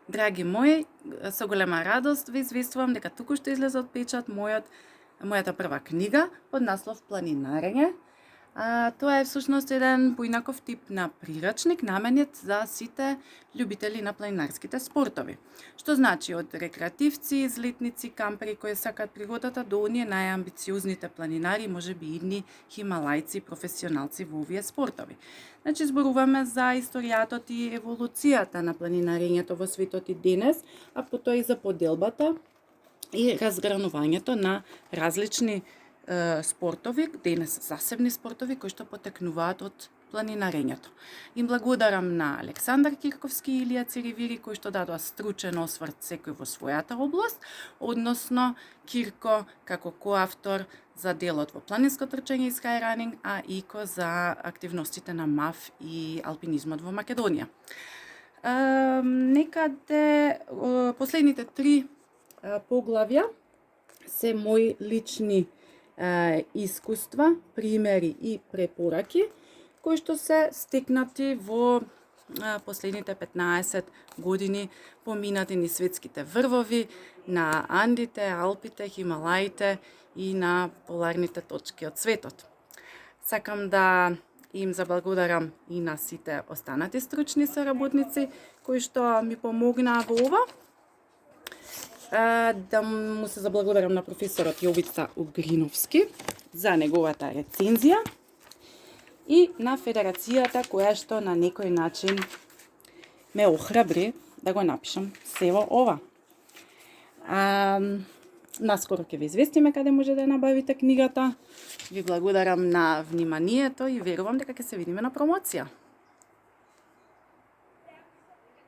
Драги мои, со голема радост ви известувам дека току-што излезе од печат мојата прва книга под наслов Планинарење. Тоа е всушност еден поинаков тип на прирачник наменет за сите љубители на планинарските спортови. Што значи од рекреативци, излетници, кампери кои сакаат пригодата до оние најамбициозните планинари, можеби идни хималајци, професионалци во овие спортови. Значи зборуваме за историјатот и еволуцијата на планинарењето во светот и денес, а потоа и за поделбата и разгранувањето на различни спортови, денес засебни спортови кои што потекнуваат од планинарењето. Им благодарам на Александар Кирковски и Илија Церивири кои што дадоа стручен осврт секој во својата област, односно Кирко како коавтор за делот во планинско трчање и скайранинг, а Ико за активностите на МАФ и алпинизмот во Македонија. Некаде последните 3 поглавја се мои лични искуства, примери и препораки кои што се стекнати во последните 15 години поминати низ светските врвови на Андите, Алпите, Хималаите и на поларните точки од светот. Сакам да им заблагодарам и на сите останати стручни соработници кои што ми помогнаа во ова. Да му се заблагодарам на професорот Јовица Угриновски за неговата рецензија и на Федерацијата која што на некој начин ме охрабри да го напишам сево ова. Наскоро ќе ви известиме каде може да ја набавите книгата. Ви благодарам на вниманието и верувам дека ќе се видиме на промоција.